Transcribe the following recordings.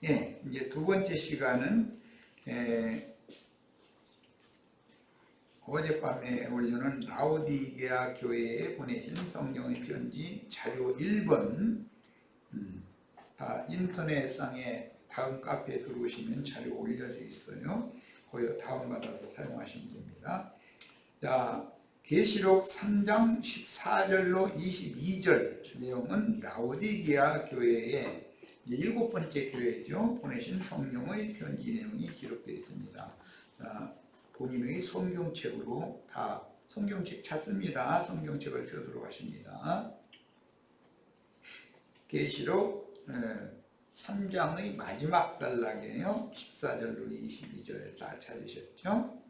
예, 이제 두 번째 시간은 어젯밤에 올려놓은 라오디게아 교회에 보내신 성령의 편지 자료 1번, 다 인터넷상에 다음 카페에 들어오시면 자료 올려져 있어요. 거기 다운받아서 사용하시면 됩니다. 자, 계시록 3장 14절로 22절 내용은 라오디게아 교회에 일곱 번째 교회죠. 보내신 성령의 편지 내용이 기록되어 있습니다. 자, 본인의 성경책으로 다 성경책 찾습니다. 성경책을 펴도록 하십니다. 계시록 3장의 마지막 단락이에요. 14절로 22절 다 찾으셨죠?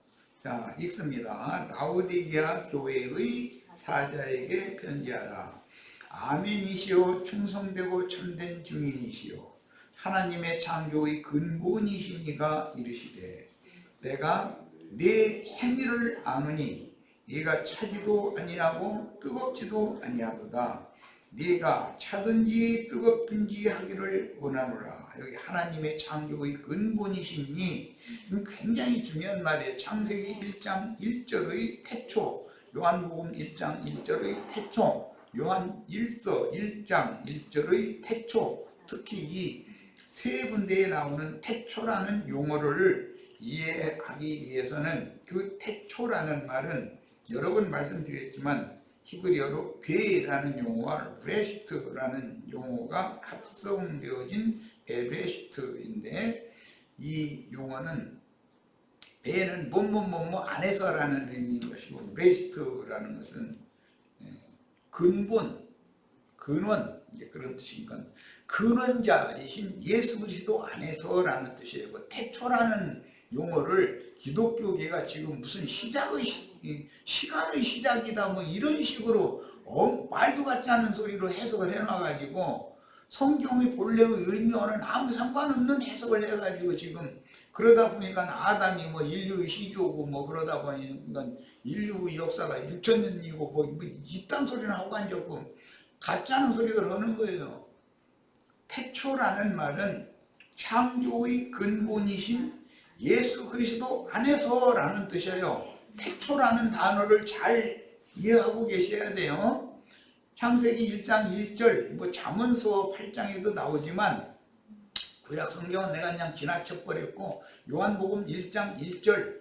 자, 읽습니다. 라오디게아 교회의 사자에게 편지하라. 아멘이시오, 충성되고 참된 증인이시오, 하나님의 창조의 근본이신 이가 이르시되, 내가 네 행위를 아노니 네가 차지도 아니하고 뜨겁지도 아니하도다. 네가 차든지 뜨겁든지 하기를 원하노라. 여기 하나님의 창조의 근본이시니 굉장히 중요한 말이에요. 창세기 1장 1절의 태초, 요한복음 1장 1절의 태초, 요한 1서 1장 1절의 태초, 특히 이 세 군데에 나오는 태초라는 용어를 이해하기 위해서는 그 태초라는 말은 여러 번 말씀드렸지만 히브리어로 베라는 용어와 브레시트라는 용어가 합성되어진 베레시트인데, 이 용어는 베는 뭐뭐뭐뭐 안에서라는 의미인 것이고, 브레시트라는 것은 근본, 근원, 이제 그런 뜻이니까 근원자이신 예수 그리스도 안에서라는 뜻이에요. 그 태초라는 용어를 기독교계가 지금 무슨 시간의 시작이다 뭐 이런 식으로 말도 같지 않은 소리로 해석을 해놔가지고 성경의 본래의 의미와는 아무 상관없는 해석을 해가지고 지금 그러다 보니까 아담이 뭐 인류의 시조고 뭐 그러다 보니까 인류의 역사가 6천년이고 뭐 이딴 소리는 하고 앉았고 같지 않은 소리를 하는 거예요. 태초라는 말은 창조의 근본이신 예수 그리스도 안에서라는 뜻이에요. 태초라는 단어를 잘 이해하고 계셔야 돼요. 창세기 1장 1절, 뭐 잠언서 8장에도 나오지만 구약 성경은 내가 그냥 지나쳐 버렸고, 요한복음 1장 1절,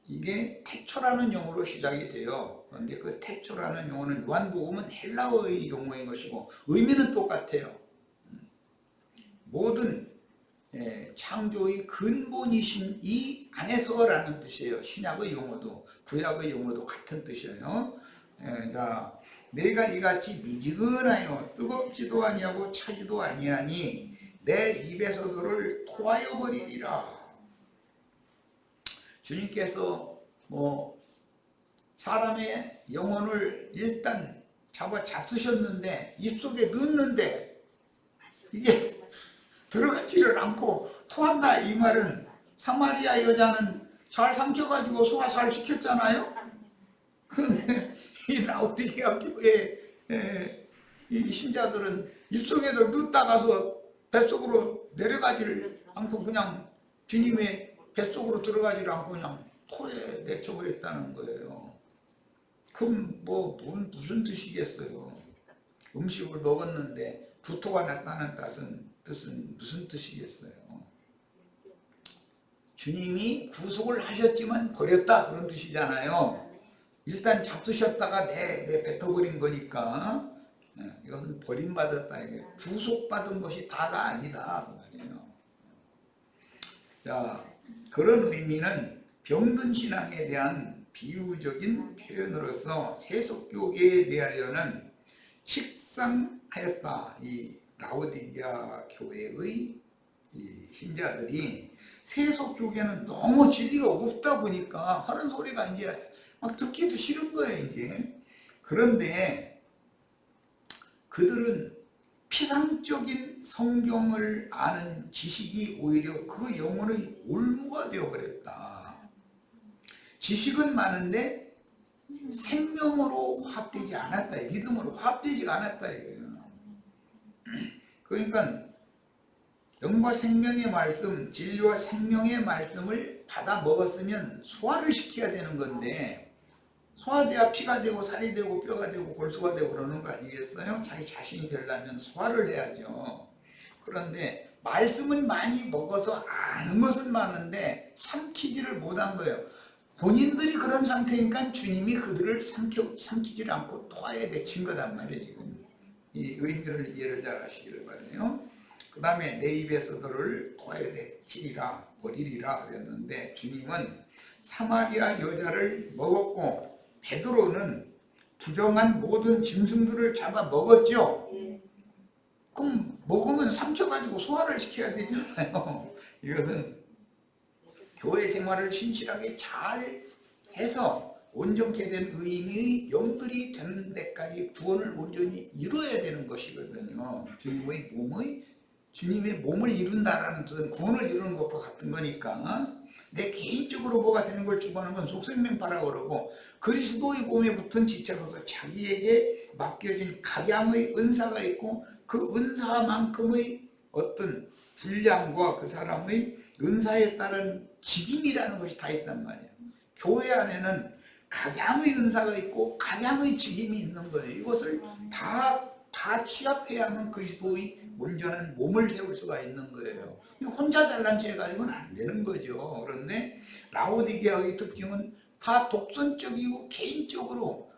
이게 태초라는 용어로 시작이 돼요. 그런데 그 태초라는 용어는 요한복음은 헬라어의 용어인 것이고 의미는 똑같아요. 모든 창조의 근본이신 이 안에서라는 뜻이에요. 신약의 용어도 구약의 용어도 같은 뜻이에요. 자, 내가 이같이 미지근하여 뜨겁지도 아니하고 차지도 아니하니 내 입에서 너를 토하여 버리리라. 주님께서 뭐 사람의 영혼을 일단 잡수셨는데 입속에 넣었는데 이게 들어가지를 않고 토한다, 이 말은 사마리아 여자는 잘 삼켜가지고 소화 잘 시켰잖아요. 그런데 이 라오디게아 교회 이 신자들은 입속에도 넣었다가서 뱃속으로 내려가지를 않고 그냥 주님의 뱃속으로 들어가지를 않고 그냥 토에 내쳐버렸다는 거예요. 그럼 뭐 무슨 뜻이겠어요? 음식을 먹었는데 구토가 났다는 뜻은 무슨 뜻이겠어요? 주님이 구속을 하셨지만 버렸다, 그런 뜻이잖아요. 일단 잡수셨다가 내 뱉어버린 거니까 이것은 버림받았다, 이게 구속받은 것이 다가 아니다 그 말이에요. 자, 그런 의미는 병든 신앙에 대한 비유적인 표현으로서 세속교계에 대하여는 식상하였다. 이 라오디게아 교회의 이 신자들이 세속교계는 너무 진리가 없다 보니까 하는 소리가 이제 막 듣기도 싫은 거예요, 이제. 그런데 그들은 피상적인 성경을 아는 지식이 오히려 그 영혼의 올무가 되어버렸다. 지식은 많은데 생명으로 화합되지 않았다, 믿음으로 화합되지 않았다 이거예요. 그러니까 영과 생명의 말씀, 진리와 생명의 말씀을 받아 먹었으면 소화를 시켜야 되는 건데 소화돼야 피가 되고 살이 되고 뼈가 되고 골수가 되고 그러는 거 아니겠어요? 자기 자신이 되려면 소화를 해야죠. 그런데 말씀은 많이 먹어서 아는 것은 많은데 삼키지를 못한 거예요. 본인들이 그런 상태니까 주님이 그들을 삼키지를 않고 토하에 데친 거단 말이에요. 지금 이 의미를 이해를 잘 하시기를 바라요. 그 다음에 내 입에서 너를 토하에 데치리라 버리리라 그랬는데 주님은 사마리아 여자를 먹었고 베드로는 부정한 모든 짐승들을 잡아 먹었죠. 그럼 먹으면 삼켜가지고 소화를 시켜야 되잖아요. 이것은 교회 생활을 신실하게 잘 해서 온전케 된 의인의 영들이 되는 데까지 구원을 온전히 이루어야 되는 것이거든요. 주님의 몸을 이룬다라는 뜻은 구원을 이루는 것과 같은 거니까 내 개인적으로 뭐가 되는 걸 추구하는 건 속생명파라고 그러고 그리스도의 몸에 붙은 지체로서 자기에게 맡겨진 각양의 은사가 있고 그 은사만큼의 어떤 분량과 그 사람의 은사에 따른 직임이라는 것이 다 있단 말이에요. 교회 안에는 각양의 은사가 있고 각양의 직임이 있는 거예요. 이것을 다 취합해야만 그리스도의 온전한 몸을 세울 수가 있는 거예요. 혼자 잘난 체 가지고는 안 되는 거죠. 그런데 라오디게아의 특징은 다 독선적이고 개인적으로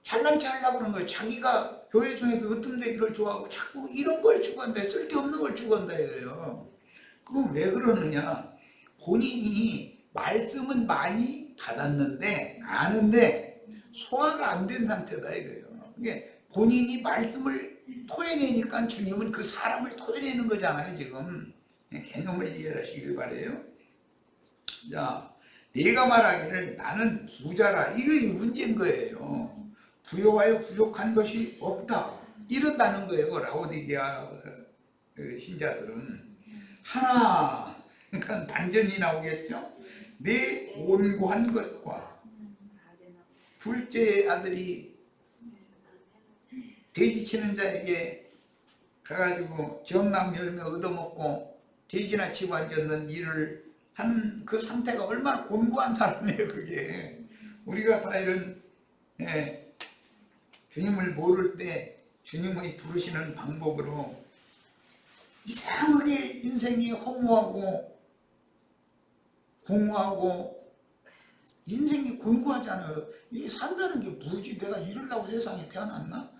잘난 체 하려고 그러는 거예요. 자기가 교회 중에서 으뜸되기를 좋아하고 자꾸 이런 걸 추구한다. 쓸데없는 걸 추구한다 이거예요. 그건 왜 그러느냐? 본인이 말씀은 많이 받았는데 아는데 소화가 안 된 상태다 이거예요. 이게 본인이 말씀을 토해내니까 주님은 그 사람을 토해내는 거잖아요. 지금 개념을 이해하시길 바래요. 자, 네가 말하기를 나는 부자라 이게 문제인 거예요. 부여하여 부족한 것이 없다 이런다는 거예요. 라오디게아 신자들은 하나 그러니까 반전이 나오겠죠. 내 온고한 것과 둘째 아들이 돼지 치는 자에게 가가지고 정남 열매 얻어먹고 돼지나 치고 앉았는 일을 하는 그 상태가 얼마나 곤고한 사람이에요. 그게 우리가 다 이런 주님을 모를 때 주님의 부르시는 방법으로 이상하게 인생이 허무하고 공허하고 인생이 곤고하잖아요. 이 산다는 게 뭐지? 내가 이러려고 세상에 태어났나?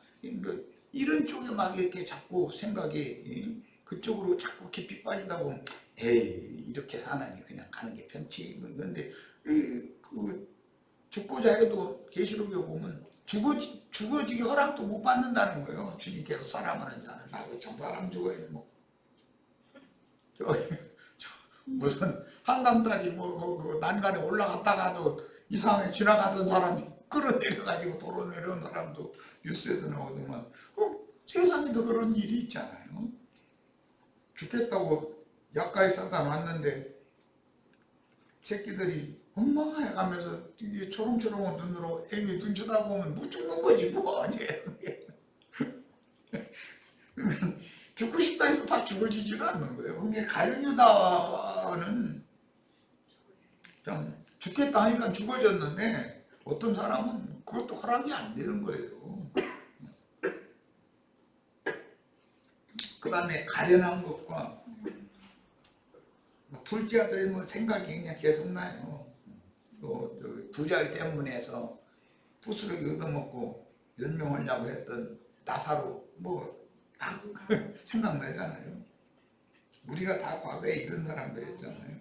이런 쪽에 막 이렇게 자꾸 생각이 그쪽으로 자꾸 깊이 빠지다 보면 에이 이렇게 사나니 그냥 가는 게 편치. 그런데 그 죽고자 해도 계시록에 보면 죽어지기 허락도 못 받는다는 거예요. 주님께서 사람하는 자는 나고 저 사람 죽어야 뭐 무슨 한강다리 뭐 난간에 올라갔다가도 이상하게 지나가던 사람이 끌어내려가지고 도로 내려온 사람도 뉴스에도 나오더만 세상에도 그런 일이 있잖아요. 죽겠다고 약가에 싸다 놨는데 새끼들이 엄마 해가면서 이게 초롱초롱한 눈으로 애미 눈 쳐다보면 못 죽는 거지 뭐. 죽고 싶다 해서 다 죽어지지도 않는 거예요. 그게 가룟유다는 참 죽겠다 하니까 죽어졌는데 어떤 사람은 그것도 허락이 안 되는 거예요. 그 다음에 가련한 것과 둘째 아들 뭐 생각이 그냥 계속 나요. 또 부자 때문에서 부스러기 얻어먹고 연명하려고 했던 나사로 뭐 생각나잖아요. 우리가 다 과거에 이런 사람들이었잖아요.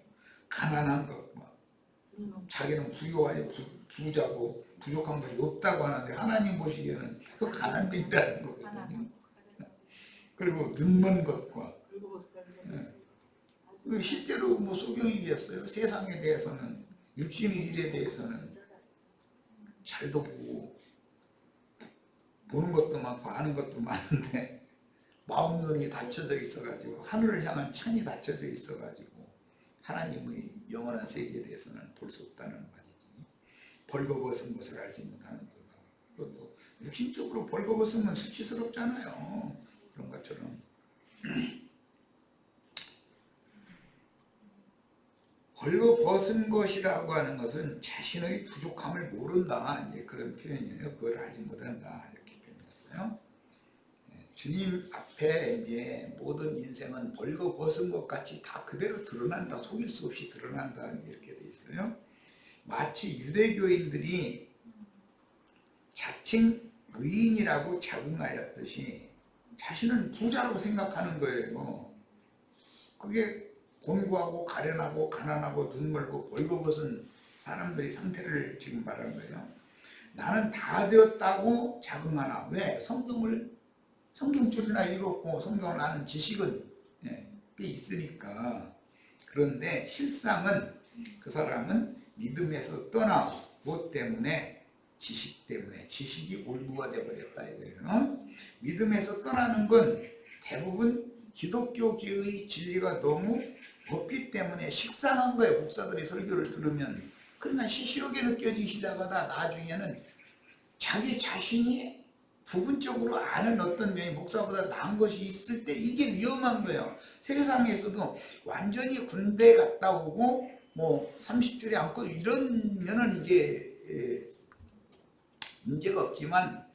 가난한 것과 자기는 부유하여 부자고 부족한 것이 없다고 하는데 하나님 보시기에는 그 가난뱅이라는 거거든요. 그리고 눈먼 것과 실제로 뭐 소경이겠어요. 세상에 대해서는 육신의 일에 대해서는 잘도 보고 보는 것도 많고 아는 것도 많은데 마음 눈이 닫혀져 있어가지고 하늘을 향한 창이 닫혀져 있어가지고 하나님의 영원한 세계에 대해서는 볼 수 없다는 말이지. 벌거벗은 것을 알지 못하는 것. 그것도 육신적으로 벌거벗으면 수치스럽잖아요. 그런 것처럼 벌거벗은 것이라고 하는 것은 자신의 부족함을 모른다, 이제 그런 표현이에요. 그걸 알지 못한다, 이렇게 표현했어요. 주님 앞에 이제 모든 인생은 벌거벗은 것 같이 다 그대로 드러난다, 속일 수 없이 드러난다, 이렇게 돼 있어요. 마치 유대교인들이 자칭 의인이라고 자긍하였듯이 자신은 부자라고 생각하는 거예요. 그게 곤고하고 가련하고 가난하고 눈멀고 벌거벗은 사람들이 상태를 지금 말하는 거예요. 나는 다 되었다고 자긍하나. 왜? 성경줄이나 읽었고 성경을 아는 지식은 꽤 있으니까. 그런데 실상은 그 사람은 믿음에서 떠나 무엇 때문에? 지식 때문에. 지식이 올무가 되어버렸다 이거예요. 믿음에서 떠나는 건 대부분 기독교계의 진리가 너무 없기 때문에 식상한 거예요. 목사들이 설교를 들으면. 그러니까 시시하게 느껴지기 시작하다 나중에는 자기 자신이 부분적으로 아는 어떤 면이 목사보다 나은 것이 있을 때 이게 위험한 거예요. 세상에서도 완전히 군대 갔다 오고 뭐 30줄이 않고 이러면은 이제 문제가 없지만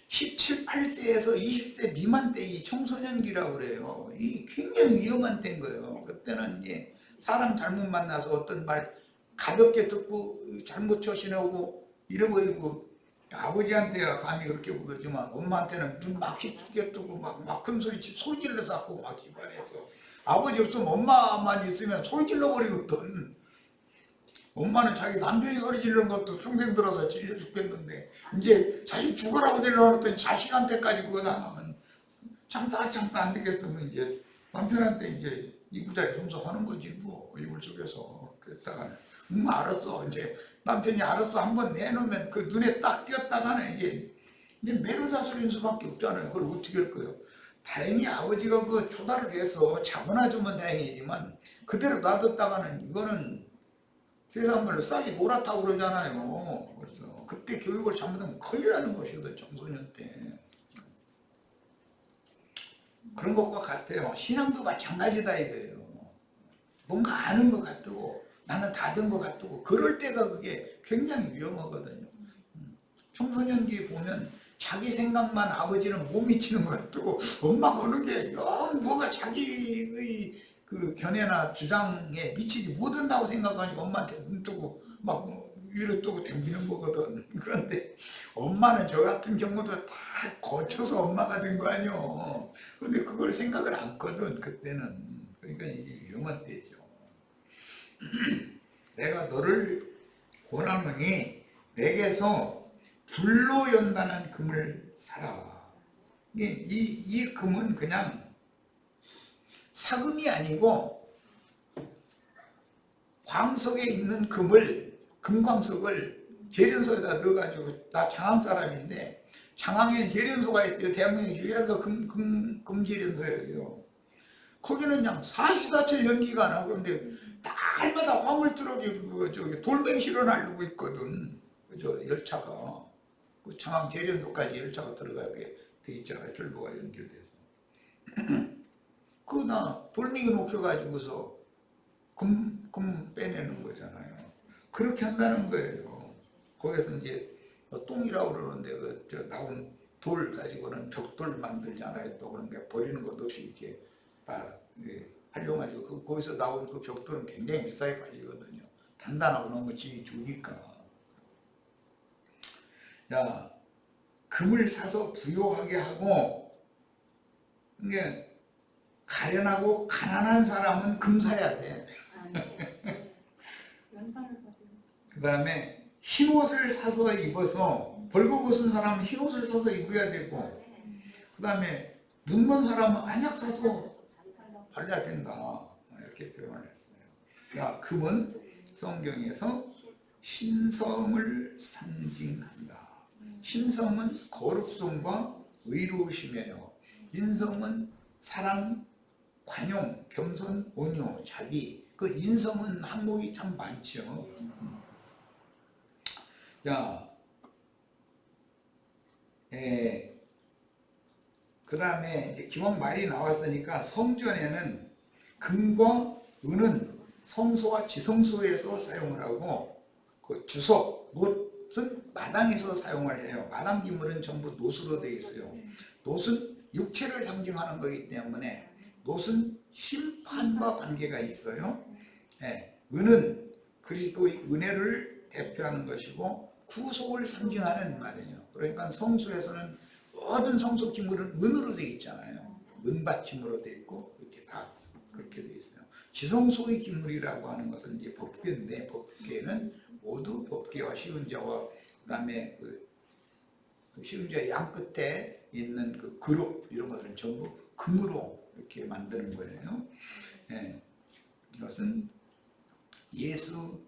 17, 8세에서 20세 미만 때 이 청소년기라고 그래요. 이 굉장히 위험한 때인 거예요. 그때는 이제 사람 잘못 만나서 어떤 말 가볍게 듣고 잘못 처신하고 잃어버리고, 아버지한테야 감히 그렇게 보여주지만 엄마한테는 눈 막 휩게 뜨고 막 큰 소리 소리 질러서 갖고 막 집안에서. 아버지 없으면 엄마만 있으면 소리 질러버리거든. 엄마는 자기 남편이 소리 지르는 것도 평생 들어서 질려 죽겠는데 이제 자식 죽으라고 질러놨더니 자식한테까지 그거 나가면 참다 안 되겠으면 이제 남편한테 이제 이구자리 용서하는 거지 뭐. 이불 속에서. 그랬다가는 알았어. 이제 남편이 알았어 한번 내놓으면 그 눈에 딱 띄었다가는 이제 매로다스린 수밖에 없잖아요. 그걸 어떻게 할 거예요. 다행히 아버지가 그 초달을 해서 잡아놔주면 다행이지만 그대로 놔뒀다가는 이거는 세상 말로 싹이 노랗다고 그러잖아요. 그래서 그때 교육을 잘못하면 큰일 나는 것이거든, 청소년 때. 그런 것과 같아요. 신앙도 마찬가지다 이거예요. 뭔가 아는 것 같고 나는 다 된 것 같고 그럴 때가 그게 굉장히 위험하거든요. 청소년기 보면 자기 생각만 아버지는 못 미치는 것 같고 엄마가 어느 게 영 뭐가 자기의 그 견해나 주장에 미치지 못한다고 생각하니까 엄마한테 눈 뜨고 막 위로 뜨고 댕기는 거거든. 그런데 엄마는 저 같은 경우도 다 거쳐서 엄마가 된 거 아니요. 근데 그걸 생각을 안 했거든 그때는. 그러니까 이게 위험한 때죠. 내가 너를 권하노니 내게서 불로 연단한 금을 사라. 이 금은 그냥 사금이 아니고 광석에 있는 금광석을 재련소에다 넣어가지고, 나 장항 사람인데 장항에는 재련소가 있어요. 대한민국 유일한 금재련소예요. 거기는 그냥 사시사철 연기가 나. 그런데 날마다 화물트럭이 저기 돌멩이 실어나르고 있거든. 그저 열차가 그 장항 재련소까지 열차가 들어가게 돼 있잖아요. 철도가 연결돼서. 그나 돌멩이 녹여가지고서 금 빼내는 거잖아요. 그렇게 한다는 거예요. 거기서 이제 똥이라고 그러는데 저 나온 돌 가지고는 벽돌 만들잖아요. 또 그런 게 버리는 것 없이 이렇게 다 활용하죠. 거기서 나온 그 벽돌은 굉장히 비싸게 팔리거든요. 단단하고 너무 질이 좋으니까. 야, 금을 사서 부요하게 하고, 이게 가련하고 가난한 사람은 금 사야 돼. 그 다음에 흰옷을 사서 입어서, 벌거벗은 사람은 흰옷을 사서 입어야 되고, 그 다음에 눈먼 사람은 안약 사서 발라야 된다. 이렇게 표현을 했어요. 야, 금은 성경에서 신성을 상징한다. 신성은 거룩성과 의로우심이에요. 인성은 사랑, 관용, 겸손, 온유, 자비. 그 인성은 항목이 참 많죠. 자, 그 다음에 이제 기본 말이 나왔으니까 성전에는 금과 은은 성소와 지성소에서 사용을 하고 그 주석, 놋은 마당에서 사용을 해요. 마당 기물은 전부 놋으로 되어 있어요. 놋은 육체를 상징하는 거기 때문에 놋은 심판과 관계가 있어요. 예, 은은 그리스도의 은혜를 대표하는 것이고 구속을 상징하는 말이에요. 그러니까 성소에서는 모든 성소 기물은 은으로 되어 있잖아요. 은받침으로 되어 있고 이렇게 다 그렇게 되어 있어요. 지성소의 기물이라고 하는 것은 이제 법궤인데 법궤는 모두 법궤와 시은자와 그다음에 그 시은자 양 끝에 있는 그 그룹 이런 것들은 전부 금으로 이렇게 만드는 거예요. 예, 이것은 예수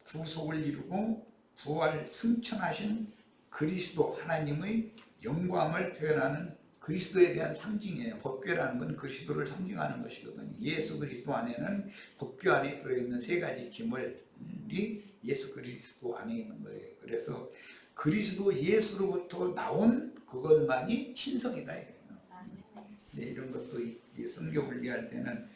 구속을 이루고 부활 승천하신 그리스도 하나님의 영광을 표현하는 그리스도에 대한 상징이에요. 법궤라는 건 그리스도를 상징하는 것이거든요. 예수 그리스도 안에는 법궤 안에 들어있는 세 가지 기물이 예수 그리스도 안에 있는 거예요. 그래서 그리스도 예수로부터 나온 그것만이 신성이다 이거예요. 네, 이런 것도 이 성경을 이해할 때는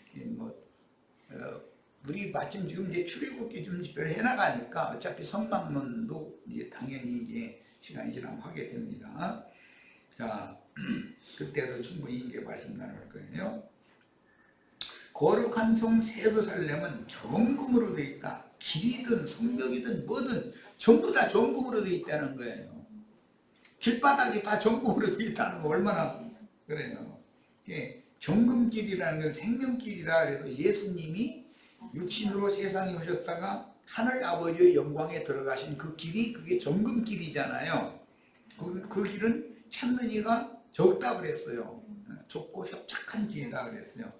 우리 마침 지금 이제 출애굽기 좀 집회를 해나가니까 어차피 성막론도 이제 당연히 이제 시간이 지나면 하게 됩니다. 자, 그때도 충분히 이제 말씀 나눌 거예요. 거룩한 성 예루살렘은 정금으로 되어 있다. 길이든 성벽이든 뭐든 전부 다 정금으로 되어 있다는 거예요. 길바닥이 다 정금으로 되어 있다는 거 얼마나 그래요. 예, 정금길이라는 건 생명길이다. 그래서 예수님이 육신으로 세상에 오셨다가 하늘 아버지의 영광에 들어가신 그 길이 그게 정금길이잖아요. 그 길은 찾는 이가 적다 그랬어요. 좁고 협착한 길이다 그랬어요.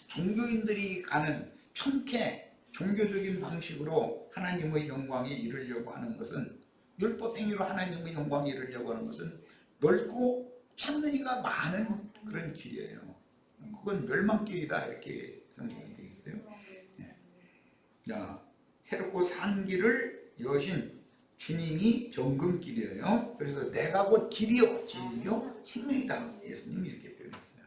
종교인들이 가는 편케 종교적인 방식으로 하나님의 영광에 이르려고 하는 것은 율법 행위로 하나님의 영광에 이르려고 하는 것은 넓고 찾는 이가 많은 그런 길이에요. 그건 멸망길이다 이렇게 성경이 되어 있어요. 네. 자, 새롭고 산 길을 여신 주님이 정금길이에요. 그래서 내가 곧 길이요 진리요 생명이다 예수님이 이렇게 표현했어요.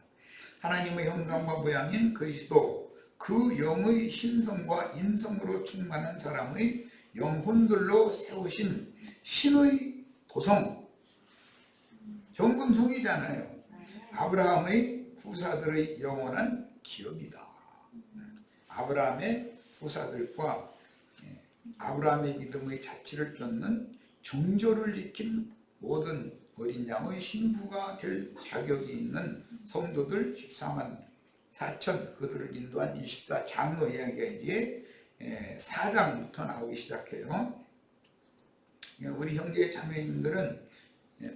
하나님의 형상과 모양인 그리스도 그 영의 신성과 인성으로 충만한 사람의 영혼들로 세우신 신의 도성 정금성이잖아요. 아브라함의 후사들의 영원한 기업이다. 아브라함의 후사들과 아브라함의 믿음의 자취를 쫓는 정조를 지킨 모든 어린 양의 신부가 될 자격이 있는 성도들 14만 4천 그들을 인도한 24 장로 이야기가 이제 4장부터 나오기 시작해요. 우리 형제 자매님들은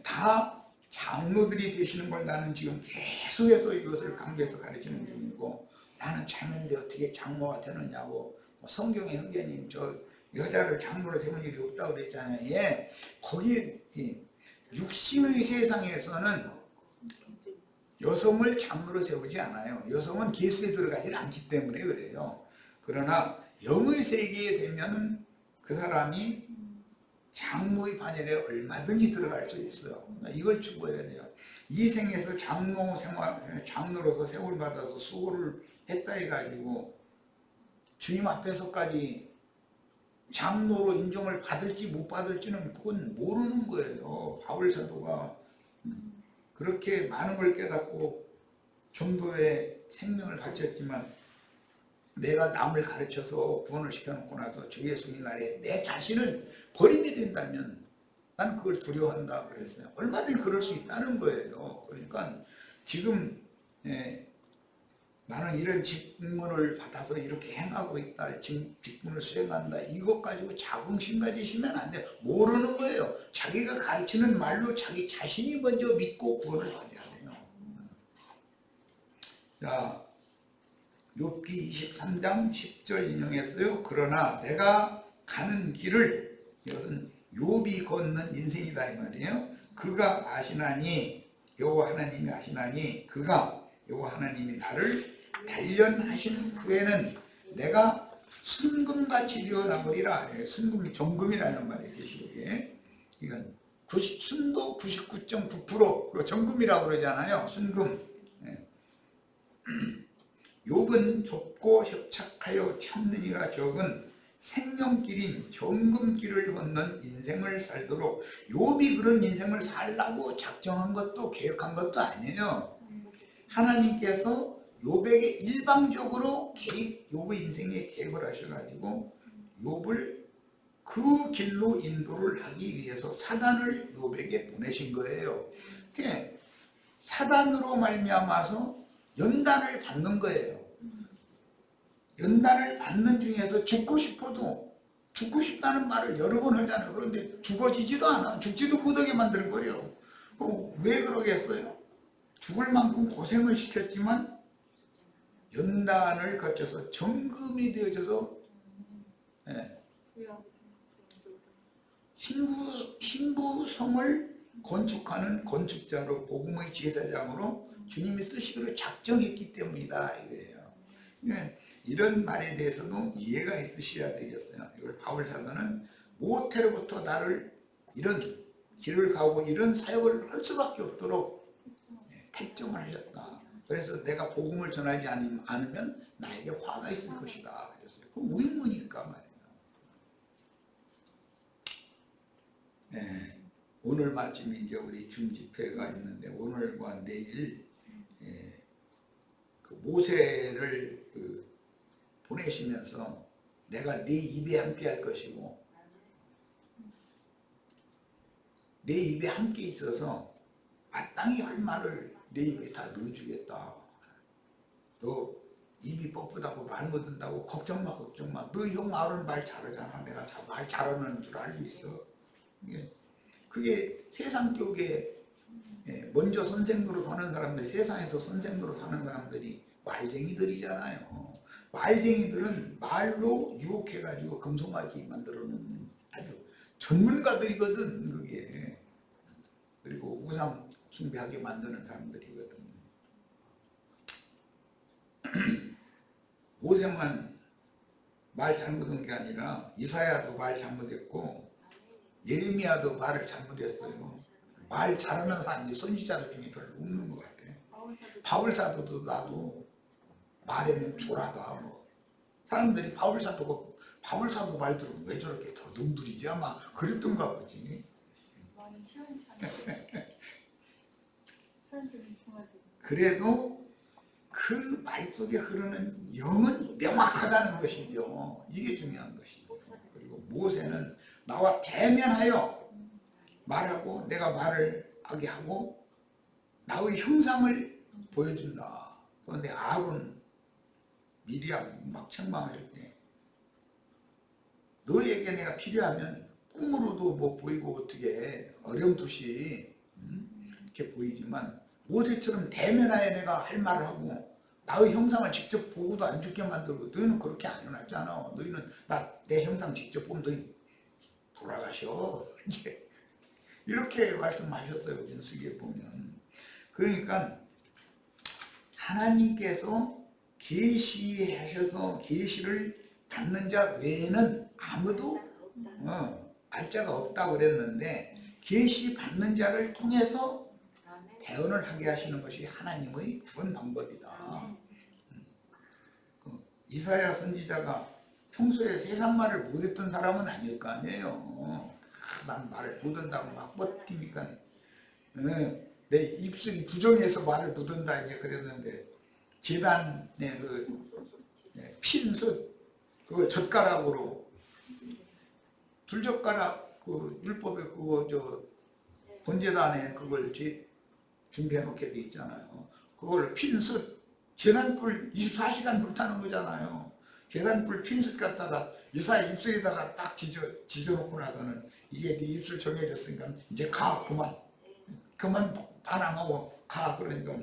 다 장로들이 되시는 걸 나는 지금 계속해서 이것을 강조해서 가르치는 중이고 나는 자매인데 어떻게 장로가 되느냐고 성경에 형제님 저 여자를 장로로 세운 일이 없다고 그랬잖아요. 예, 거기 육신의 세상에서는 여성을 장로로 세우지 않아요. 여성은 계수에 들어가지 않기 때문에 그래요. 그러나 영의 세계에 되면 그 사람이 장로의 반열에 얼마든지 들어갈 수 있어요. 이걸 추구해야 돼요. 이 생에서 장로로서 세월 받아서 수고를 했다 해가지고 주님 앞에서까지 장로로 인정을 받을지 못 받을지는 그건 모르는 거예요. 바울 사도가 그렇게 많은 걸 깨닫고 전도의 생명을 바쳤지만 내가 남을 가르쳐서 구원을 시켜놓고 나서 주 예수의 날에 내 자신을 버리게 된다면 난 그걸 두려워한다 그랬어요. 얼마든지 그럴 수 있다는 거예요. 그러니까 지금 나는 이런 직분을 받아서 이렇게 행하고 있다. 직분을 수행한다. 이것 가지고 자긍심 가지시면 안 돼요. 모르는 거예요. 자기가 가르치는 말로 자기 자신이 먼저 믿고 구원을 받아야 돼요. 자, 욥기 23장 10절 인용했어요. 그러나 내가 가는 길을 이것은 욥이 걷는 인생이다 이 말이에요. 그가 아시나니 여호와 하나님이 아시나니 그가 여호와 하나님이 나를 단련하신 후에는 내가 순금같이 되어나버리라. 순금이 정금이라는 말이에요. 계시록에. 이건 순도 99.9% 정금이라고 그러잖아요. 순금. 욥은 좁고 협착하여 참는 이가 적은 생명길인 정금길을 걷는 인생을 살도록, 욥이 그런 인생을 살라고 작정한 것도 계획한 것도 아니에요. 하나님께서 욥에게 일방적으로 욥의 인생에 계획을 하셔가지고 욥을 그 길로 인도를 하기 위해서 사단을 욥에게 보내신 거예요. 사단으로 말미암아서 연단을 받는 거예요. 연단을 받는 중에서 죽고 싶어도, 죽고 싶다는 말을 여러 번 하잖아요. 그런데 죽어지지도 않아. 죽지도 못하게 만들어버려. 왜 그러겠어요? 죽을 만큼 고생을 시켰지만 연단을 거쳐서 정금이 되어져서 신부성을 건축하는 건축자로, 복음의 제사장으로 주님이 쓰시기로 작정했기 때문이다 이거예요. 이런 말에 대해서도 이해가 있으셔야 되겠어요. 이걸 바울 사도는 모태로부터 나를 이런 길을 가고 이런 사역을 할 수밖에 없도록 택정을 하셨다. 그래서 내가 복음을 전하지 않으면 나에게 화가 있을 것이다 그랬어요. 그 의무니까 말이에요. 오늘 마침 이제 우리 중집회가 있는데 오늘과 내일 그 모세를 보내시면서 내가 네 입에 함께 할 것이고 내 입에 함께 있어서 마땅히 할 말을 내 입에 다 넣어주겠다. 너 입이 뻣뻣하고 말 못한다고 걱정 마, 걱정 마. 너 형 아론 말 잘하잖아. 내가 말 잘하는 줄 알고 있어. 그게 세상 쪽에 먼저 선생으로 사는 사람들이, 세상에서 선생으로 사는 사람들이 말쟁이들이잖아요. 말쟁이들은 말로 유혹해가지고 금송아지 만들어 놓는 아주 전문가들이거든 그게. 그리고 우상 숭배하게 만드는 사람들이거든. 모세만 말 잘못한 게 아니라 이사야도 말 잘못했고 예레미야도 말을 잘못했어요. 말 잘하는 사람이 선지자들 중에 별로 없는 것 같아. 바울사도도 나도 말에는 초라다. 사람들이 바울사도 말 들으면 왜 저렇게 더듬들이지 아마 그랬던가 보지. 그래도 그 말 속에 흐르는 영은 명확하다는 것이죠. 이게 중요한 것이죠. 그리고 모세는 나와 대면하여 말하고 내가 말을 하게 하고 나의 형상을 보여준다. 그런데 아론, 미리암 막 책망할 때 너에게 내가 필요하면 꿈으로도 뭐 보이고 어떻게 어렴풋이 이렇게 보이지만 모세처럼 대면하여 내가 할 말을 하고 나의 형상을 직접 보고도 안 죽게 만들고 너희는 그렇게 안 해놨잖아. 너희는 내 형상 직접 보면 너희 돌아가셔. 이제 이렇게 말씀하셨어요. 민수기에 보면. 그러니까 하나님께서 계시하셔서 계시를 받는 자 외에는 아무도 알자가 없다고 그랬는데 계시 받는 자를 통해서 대언을 하게 하시는 것이 하나님의 구원 방법이다. 이사야 선지자가 평소에 세상 말을 못했던 사람은 아닐 거 아니에요. 난 말을 못한다고 막 버티니까 내 입술이 부정해서 말을 못한다 이제 그랬는데 제단에 핀솥 그걸 젓가락으로 불젓가락 그 율법에 그거 번제단에 그걸 준비해 놓게 돼 있잖아요. 그걸 핀솥 계란불 24시간 불타는 거잖아요. 계란불 핀솥 갖다가 이사의 입술에다가 딱 지져놓고 나서는 이게 네 입술 정해졌으니까 이제 가 그만 반항하고 가. 그러니까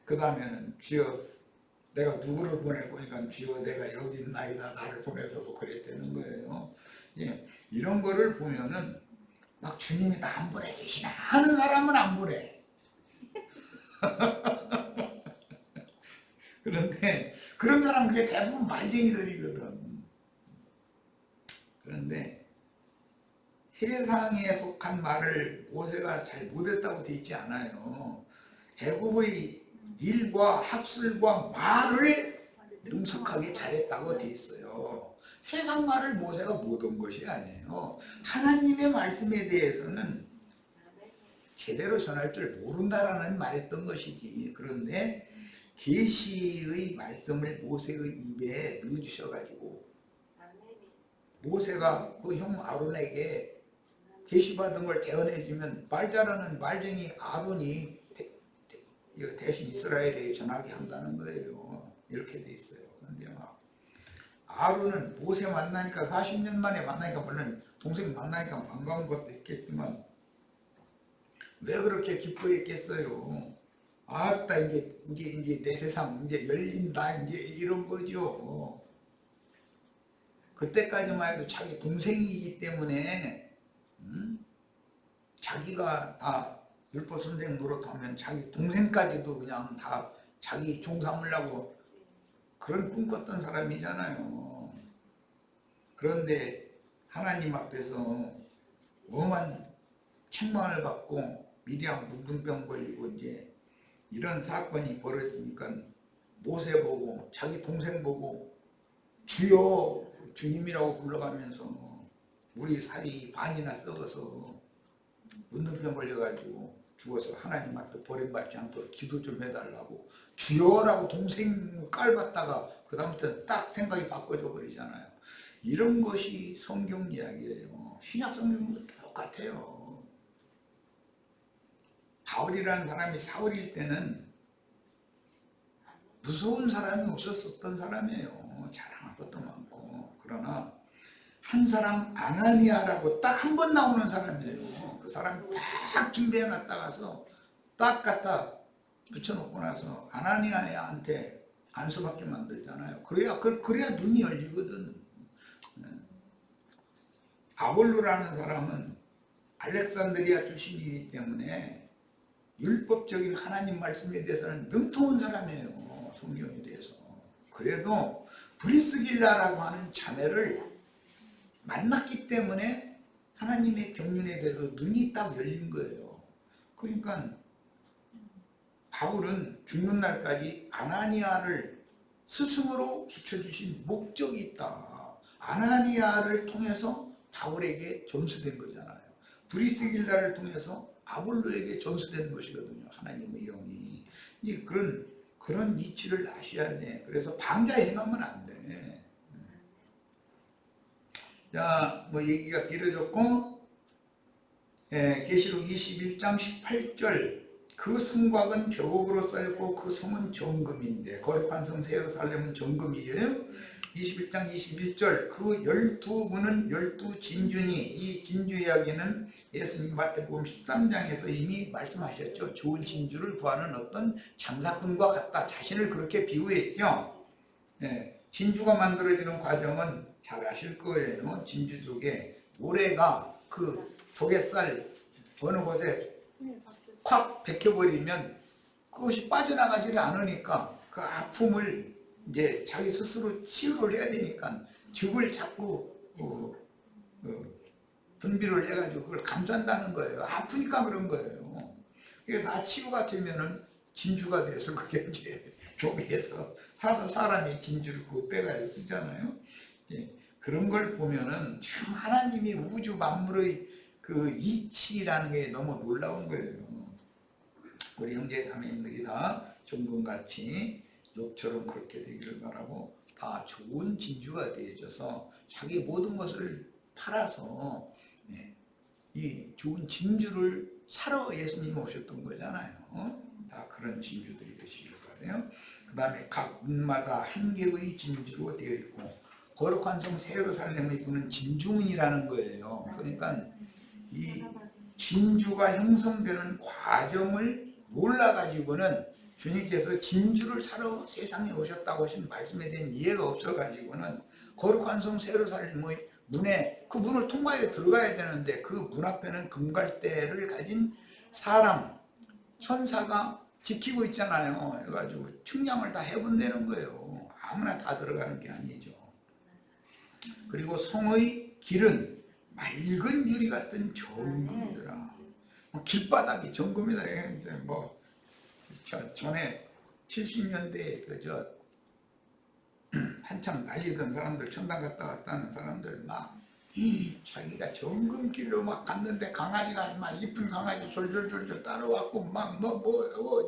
그 다음에는 주여 내가 누구를 보낼 거니까 주여 내가 여기 있나이다 나를 보내줘서 그랬다는 거예요. 이런 거를 보면은 막 주님이 나 안 보내주시나 하는 사람은 안 보내. 그런데 그런 사람 그게 대부분 말쟁이들이거든. 그런데 세상에 속한 말을 모세가 잘 못했다고 돼 있지 않아요. 애굽의 일과 학술과 말을 전하라고 돼 있어요. 세상 말을 모세가 못 온 것이 아니에요. 하나님의 말씀에 대해서는 제대로 전할 줄 모른다라는 말했던 것이지. 그런데 계시의 말씀을 모세의 입에 넣어주셔가지고 모세가 그 형 아론에게 계시받은 걸 대언해주면 말 잘하는 말쟁이 아론이 대신 이스라엘에 전하게 한다는 거예요. 이렇게 돼 있어요. 그런데 막 아론은 모세 만나니까 40년 만에 만나니까 물론 동생 만나니까 반가운 것도 있겠지만 왜 그렇게 기뻐했겠어요? 아따 이제 내 세상 이제 열린다 이제 이런 거죠. 그때까지만 해도 자기 동생이기 때문에 자기가 다 율법 선생 노릇하면 자기 동생까지도 그냥 다 자기 종 삼으려고 그런 꿈 꿨던 사람이잖아요. 그런데 하나님 앞에서 엄한 책망을 받고 미디안 문둥병 걸리고 이제 이런 사건이 벌어지니까 모세 보고 자기 동생 보고 주여 주님이라고 불러가면서 우리 살이 반이나 썩어서 문둥병 걸려가지고 죽어서 하나님 앞에 버림받지 않도록 기도 좀 해달라고 주여라고 동생 깔봤다가 그 다음부터 딱 생각이 바꿔져 버리잖아요. 이런 것이 성경 이야기예요. 신약 성경도 똑같아요. 바울이라는 사람이 사울일 때는 무서운 사람이 없었던 사람이에요. 자랑할 것도 많고. 그러나 한 사람 아나니아라고 딱 한 번 나오는 사람이에요. 그 사람이 딱 준비해 놨다가서 딱 갖다 붙여놓고 나서 아나니아한테 안수받게 만들잖아요. 그래야 눈이 열리거든. 아볼로라는 사람은 알렉산드리아 출신이기 때문에 율법적인 하나님 말씀에 대해서는 능통한 사람이에요. 성경에 대해서. 그래도 브리스길라라고 하는 자매를 만났기 때문에 하나님의 경륜에 대해서 눈이 딱 열린 거예요. 그러니까 바울은 죽는 날까지 아나니아를 스승으로 비춰주신 목적이 있다. 아나니아를 통해서 바울에게 전수된 거잖아요. 브리스길라를 통해서 아볼로에게 전수되는 것이거든요. 하나님의 영이. 그런 이치를 아셔야 돼. 그래서 방자 행하면 안 돼. 자, 뭐 얘기가 길어졌고, 계시록 21장 18절. 그 성곽은 벽으로 쌓였고 그 성은 정금인데, 거룩한 성 예루살렘은 정금이에요. 21장 21절. 그 12문은 12진주니, 이 진주 이야기는 예수님 마태복음 13장에서 이미 말씀하셨죠. 좋은 진주를 구하는 어떤 장사꾼과 같다. 자신을 그렇게 비유했죠. 진주가 만들어지는 과정은 잘 아실 거예요. 진주 쪽에 모래가 그 조갯살 어느 곳에 콱 박혀버리면 그것이 빠져나가지를 않으니까 그 아픔을 이제 자기 스스로 치유를 해야 되니까 즙을 자꾸 분비를 해가지고 그걸 감싼다는 거예요. 아프니까 그런 거예요. 그게 다 치유가 되면은 진주가 돼서 그게 이제 조개에서 사람이 진주를 그거 빼가지고 쓰잖아요. 그런 걸 보면은 참 하나님이 우주 만물의 그 이치라는 게 너무 놀라운 거예요. 우리 형제 자매님들이 다 정금같이 욕처럼 그렇게 되기를 바라고 다 좋은 진주가 되어져서 자기 모든 것을 팔아서 이 좋은 진주를 사러 예수님이 오셨던 거잖아요. 다 그런 진주들이 되시길 바라요. 그 다음에 각 문마다 한 개의 진주로 되어 있고 거룩한 성 예루살렘의 문은 진주문이라는 거예요. 그러니까 이 진주가 형성되는 과정을 몰라가지고는 주님께서 진주를 사러 세상에 오셨다고 하신 말씀에 대한 이해가 없어가지고는 거룩한 성 예루살렘의 문에 그 문을 통과해 들어가야 되는데 그 문 앞에는 금갈대를 가진 사람, 천사가 지키고 있잖아요. 해가지고 측량을 다 해본다는 거예요. 아무나 다 들어가는 게 아니죠. 그리고 성의 길은 맑은 유리 같은 정금이더라. 길바닥이 정금이다. 뭐 전에 70년대 한참 달리던 사람들, 천당 갔다 왔다는 사람들 막 자기가 정금길로 막 갔는데 강아지가 막 이쁜 강아지 졸졸졸졸 따라왔고 막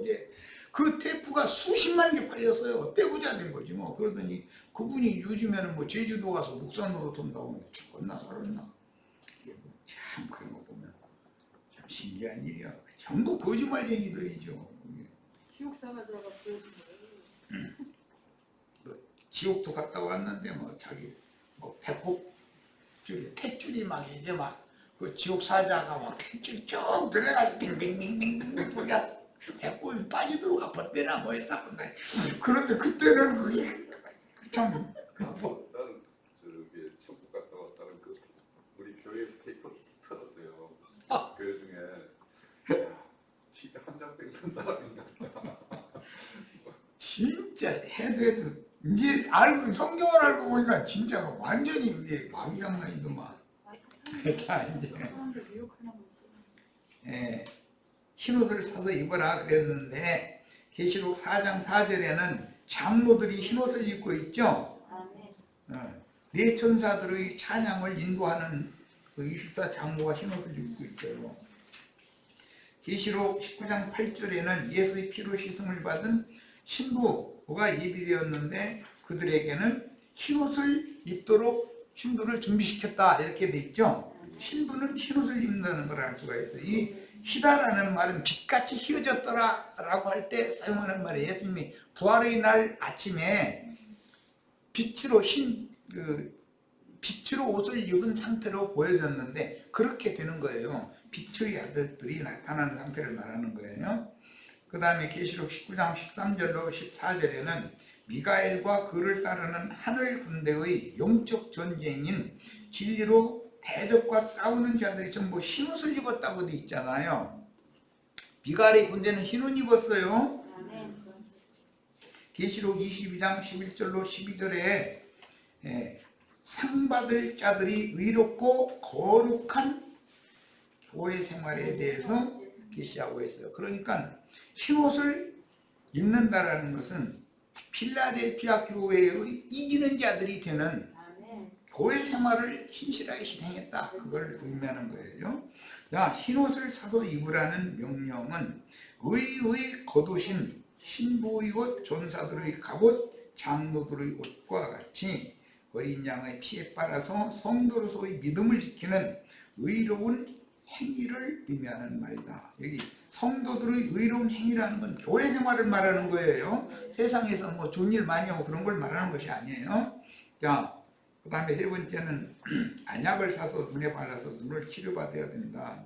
이제 그 테이프가 수십만 개 팔렸어요. 떼부자 된 거지 뭐. 그러더니 그분이 요즘에는 뭐 제주도 가서 목산으로 돈다고 죽었나 살았나. 참 그런 거 보면 참 신기한 일이야. 전부 거짓말쟁이들이죠. 기숙사가 들어가 보여준 뭐 지옥도 갔다 왔는데 뭐 자기 뭐 배꼽 줄이 탯줄이 막 이게 막 그 지옥 사자가 막 탯줄 쭉 들어가지고 빙빙빙빙빙 돌려 배꼽이 빠지도록 아팠대나 뭐 했었는데 그런데 그때는 그게 참 뭐. 나는 저기 천국 갔다 왔다는 그 우리 교회 페이퍼 털었어요. 교회 중에 한장 뺏는 사람인가. 진짜 해도 이게 알고 성경을 알고 보니까 진짜 완전히 이게 망장난이더만. 자 이제 사람들 미혹하나 보죠. 예, 흰옷을 사서 입어라 그랬는데 계시록 4장 4절에는 장로들이 흰옷을 입고 있죠. 네 천사들의 찬양을 인도하는 그 24장로가 흰옷을 입고 있어요. 계시록 19장 8절에는 예수의 피로 씻음을 받은 신부가 예비되었는데 그들에게는 흰옷을 입도록 신부를 준비시켰다 이렇게 돼 있죠. 신부는 흰옷을 입는다는 걸 알 수가 있어요. 이 희다라는 말은 빛같이 휘어졌더라 라고 할 때 사용하는 말이에요. 예수님이 부활의 날 아침에 빛으로 빛으로 옷을 입은 상태로 보여졌는데 그렇게 되는 거예요. 빛의 아들들이 나타나는 상태를 말하는 거예요. 그 다음에 계시록 19장 13절로 14절에는 미가엘과 그를 따르는 하늘 군대의 영적 전쟁인 진리로 대적과 싸우는 자들이 전부 흰옷을 입었다고 돼 있잖아요. 미가엘의 군대는 흰옷 입었어요. 계시록 22장 11절로 12절에 상 받을 자들이 의롭고 거룩한 교회 생활에 대해서 계시하고 있어요. 그러니까 흰옷을 입는다라는 것은 필라델피아 교회의 이기는 자들이 되는 교회 생활을 신실하게 실행했다. 그걸 의미하는 거예요. 자, 흰옷을 사서 입으라는 명령은 의의 겉옷인 신부의 옷, 전사들의 갑옷, 장로들의 옷과 같이 어린 양의 피에 빨아서 성도로서의 믿음을 지키는 의로운 행위를 의미하는 말이다. 여기 성도들의 의로운 행위라는 건 교회 생활을 말하는 거예요. 세상에서 뭐 좋은 일 많이 하고 그런 걸 말하는 것이 아니에요. 자, 그 다음에 세 번째는 안약을 사서 눈에 발라서 눈을 치료받아야 된다.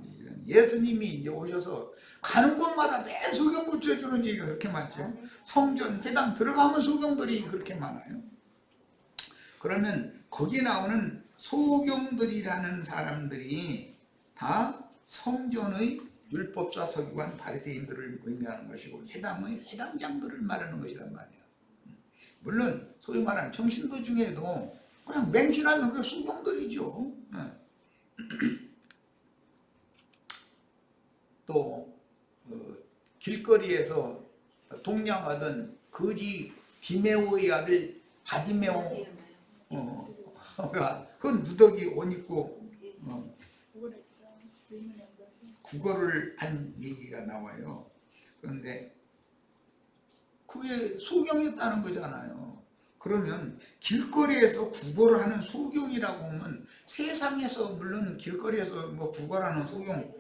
예수님이 이제 오셔서 가는 곳마다 매 소경 붙여주는 얘기가 그렇게 많죠. 성전, 회당 들어가면 소경들이 그렇게 많아요. 그러면 거기 나오는 소경들이라는 사람들이 다 성전의 율법사 서기관 바리새인들을 의미하는 것이고 회당의 회당장들을 말하는 것이란 말이에요. 물론 소위 말하는 평신도 중에도 그냥 맹신하면 그게 소경들이죠. 또 길거리에서 동냥하던 거지 디메오의 아들 바디메오 그 누더기 옷 입고 구걸을 한 얘기가 나와요. 그런데 그게 소경이었다는 거잖아요. 그러면 길거리에서 구걸을 하는 소경이라고 하면 세상에서 물론 길거리에서 뭐 구걸하는 소경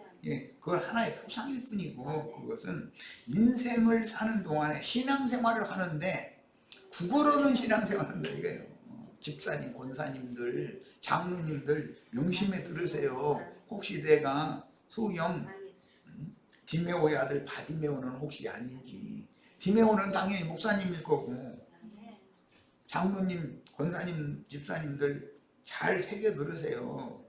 그걸 하나의 표상일 뿐이고 그것은 인생을 사는 동안에 신앙생활을 하는데 구걸하는 신앙생활을 한다 이거예요. 집사님, 권사님들, 장로님들 명심해 들으세요. 혹시 내가 소경 디메오의 아들 바디메오는 혹시 아닌지. 디메오는 당연히 목사님일 거고 장로님, 권사님, 집사님들 잘 새겨 들으세요.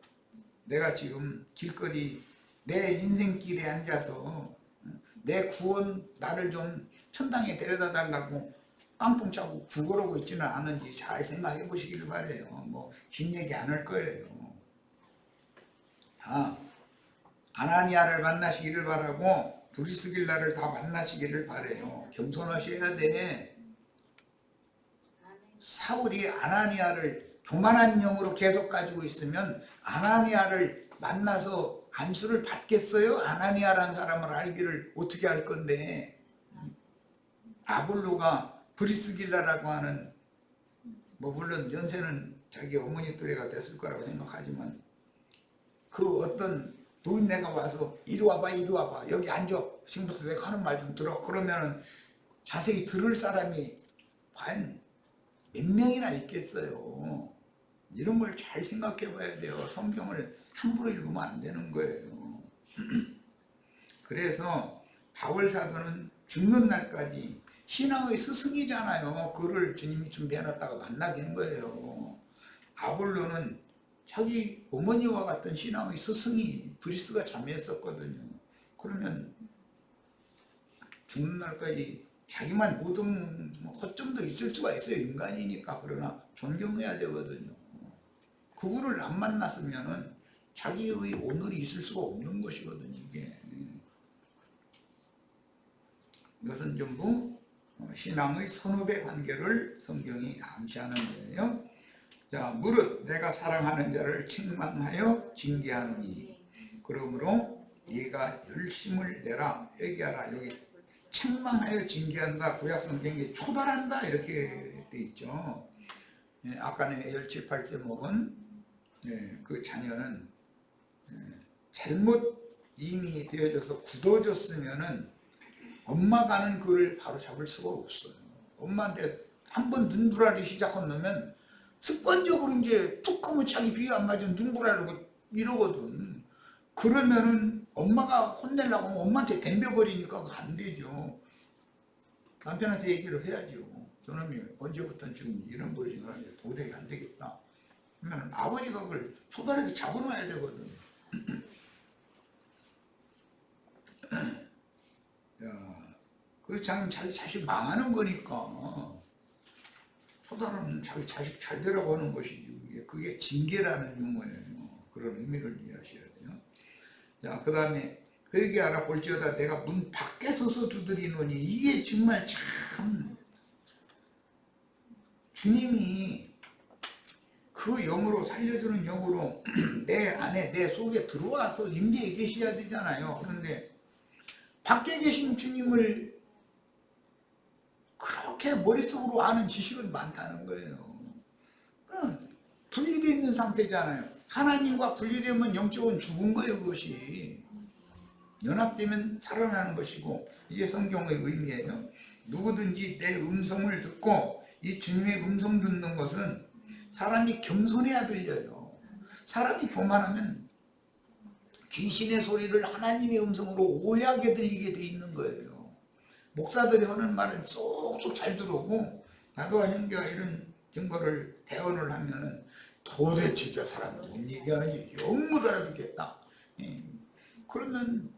내가 지금 길거리 내 인생길에 앉아서 내 구원 나를 좀 천당에 데려다 달라고 깡통 차고 구걸하고 있지는 않은지 잘 생각해 보시길 바래요. 뭐 긴 얘기 안 할 거예요. 다 아나니아를 만나시기를 바라고 브리스길라를 다 만나시기를 바래요. 겸손하셔야 돼. 사울이 아나니아를 교만한 영으로 계속 가지고 있으면 아나니아를 만나서 안수를 받겠어요? 아나니아라는 사람을 알기를 어떻게 할 건데, 아볼로가 브리스길라라고 하는, 뭐 물론 연세는 자기 어머니 또래가 됐을 거라고 생각하지만, 그 어떤 노인네가 와서 이리 와봐 이리 와봐 여기 앉아 지금부터 내가 하는 말 좀 들어 그러면은 자세히 들을 사람이 과연 몇 명이나 있겠어요. 이런 걸 잘 생각해 봐야 돼요. 성경을 함부로 읽으면 안 되는 거예요. 그래서 바울 사도는 죽는 날까지 신앙의 스승이잖아요. 그를 주님이 준비해놨다가 만나게 한 거예요. 아볼로는 자기 어머니와 같은 신앙의 스승이 브리스가 자매했었거든요. 그러면 죽는 날까지 자기만 모든 허점도 있을 수가 있어요. 인간이니까. 그러나 존경해야 되거든요. 그거를 안 만났으면은 자기의 오늘이 있을 수가 없는 것이거든요. 이것은 전부 신앙의 선후배 관계를 성경이 암시하는 거예요. 자, 무릇 내가 사랑하는 자를 책망하여 징계하노니 그러므로 네가 열심을 내라 회개하라. 여기 책망하여 징계한다. 구약 성경에 초달한다 이렇게 돼 있죠. 아까는 17, 8세 먹은 그 자녀는 잘못 이미 되어져서 굳어졌으면은 엄마가 하는 그를 바로 잡을 수가 없어요. 엄마한테 한번 눈부라리 시작하면 습관적으로 이제 툭 하면 자기 비위 안 맞으면 눈부라리고 이러거든. 그러면은 엄마가 혼내려고 하면 엄마한테 덤벼버리니까 그거 안 되죠. 남편한테 얘기를 해야죠. 저놈이 언제부터 지금 이런 버릇이 하는데 도저히 안 되겠다. 그러면 아버지가 그걸 초단에서 잡아놔야 되거든. 그렇지 않으면 자기 자식 망하는 거니까. 초단은 자기 자식 잘 되라고 하는 것이지. 그게 징계라는 용어예요. 그런 의미를 이해하셔야 돼요. 자, 그 다음에 회개하라 볼지어다 내가 문 밖에 서서 두드리노니 이게 정말 참 주님이 그 영으로 살려주는 영으로 내 안에 내 속에 들어와서 임재해 계셔야 되잖아요. 그런데 밖에 계신 주님을 그렇게 머릿속으로 아는 지식은 많다는 거예요. 분리되어 있는 상태잖아요. 하나님과 분리되면 영적은 죽은 거예요. 그것이 연합되면 살아나는 것이고 이게 성경의 의미예요. 누구든지 내 음성을 듣고 이 주님의 음성 듣는 것은 사람이 겸손해야 들려요. 사람이 교만하면 귀신의 소리를 하나님의 음성으로 오해하게 들리게 돼 있는 거예요. 목사들이 하는 말은 쏙쏙 잘 들어오고 나도 형제가 이런 증거를 대언을 하면은 도대체 저 사람 무슨 얘기하는지 영 못 알아듣겠다. 그러면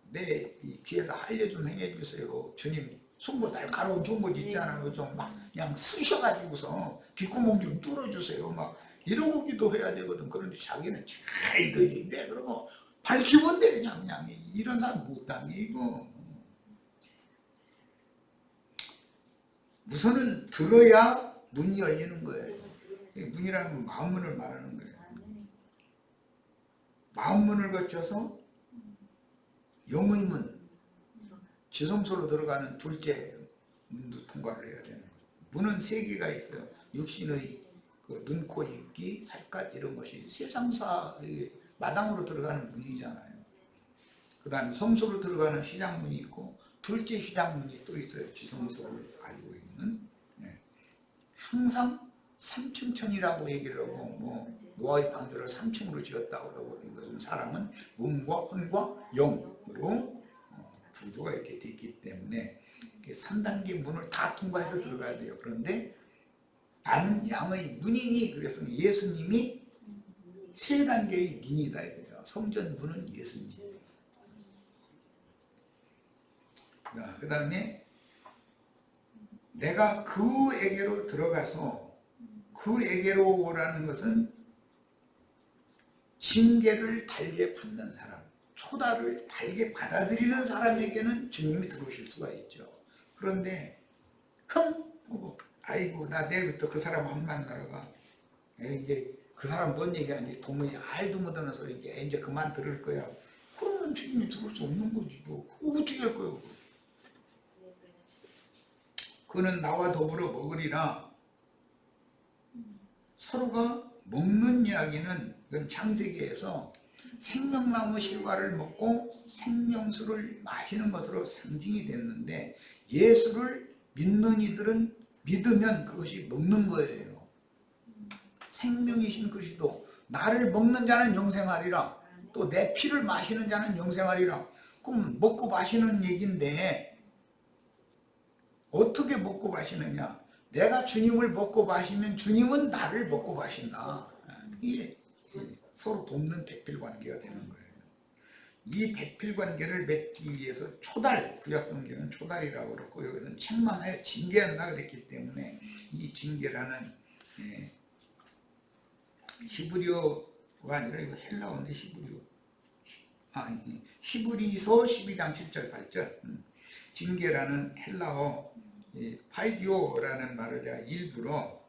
내 이 귀에다 할례 좀 행해주세요. 주님 송곳 날카로운 송곳 있잖아요. 좀 막 그냥 쑤셔가지고서 뒷구멍 좀 뚫어주세요. 막 이러고 기도해야 되거든. 그런데 자기는 잘 들린대. 그러고 밝히본데 그냥 이런 사람 못하네 이거. 우선은 들어야 문이 열리는 거예요. 문이라는 건 마음문을 말하는 거예요. 마음문을 거쳐서 영의 문, 지성소로 들어가는 둘째 문도 통과를 해야 되는 거예요. 문은 세 개가 있어요. 육신의 그 눈, 코, 입기, 살갗 이런 것이 세상사 마당으로 들어가는 문이잖아요. 그 다음에 성소로 들어가는 시장문이 있고 둘째 시장문이 또 있어요. 지성소를 가지고 있는. 항상 3층천이라고 얘기를 하고 노아의 방주를 3층으로 지었다고 그러고 이것은 사람은 몸과 혼과 영으로 구조가 이렇게 되어 있기 때문에 3단계 문을 다 통과해서 들어가야 돼요. 그런데 나는 양의 문이니 그래서 예수님이 3단계의 문이다 이거죠. 성전 문은 예수님. 그 다음에 내가 그에게로 들어가서 그에게로라는 것은 징계를 달게 받는 사람, 초달을 달게 받아들이는 사람에게는 주님이 들어오실 수가 있죠. 그런데 흥 하고 아이고 나 내일부터 그 사람 안 만나러 가. 이제 그 사람 뭔 얘기하는지 도무지 알도 못하는 소리 이제 그만 들을 거야. 그러면 주님이 들을 수 없는 거지. 뭐 그거 어떻게 할 거야? 그는 나와 더불어 먹으리라. 서로가 먹는 이야기는 이건 창세기에서 생명나무 실과를 먹고 생명수를 마시는 것으로 상징이 됐는데, 예수를 믿는 이들은 믿으면 그것이 먹는 거예요. 생명이신 그리스도, 나를 먹는 자는 영생하리라, 또 내 피를 마시는 자는 영생하리라. 그럼 먹고 마시는 얘기인데 어떻게 먹고 마시느냐? 내가 주님을 먹고 마시면 주님은 나를 먹고 마신다. 이게 서로 돕는 배필관계가 되는 거예요. 이 배필관계를 맺기 위해서 초달, 구약성경은 초달이라고 그러고 여기서는 책망하여 징계한다 그랬기 때문에 이 징계라는 히브리어가 아니라 이거 헬라어인데 히브리서 12장 7절 8절 징계라는 헬라어 파이디오라는 말을 제가 일부러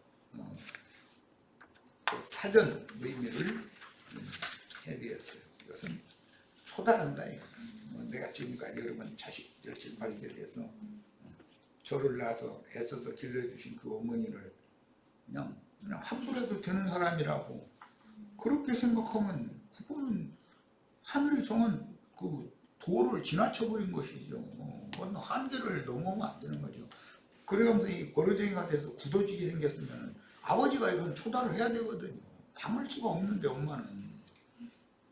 사전 의미를 해드렸어요. 이것은 초달한다. 내가 지금까지 여러분 자식 17, 8세에 대해서 저를 낳아서 애써서 길러주신 그 어머니를 그냥 함부로 해도 되는 사람이라고 그렇게 생각하면 그거는 하늘이 정한 그 도를 지나쳐버린 것이죠. 그건 한계를 넘어오면 안 되는 거죠. 그래가면서 이 버러쟁이가 돼서 굳어지게 생겼으면 아버지가 이건 초달을 해야 되거든요. 담을 수가 없는데 엄마는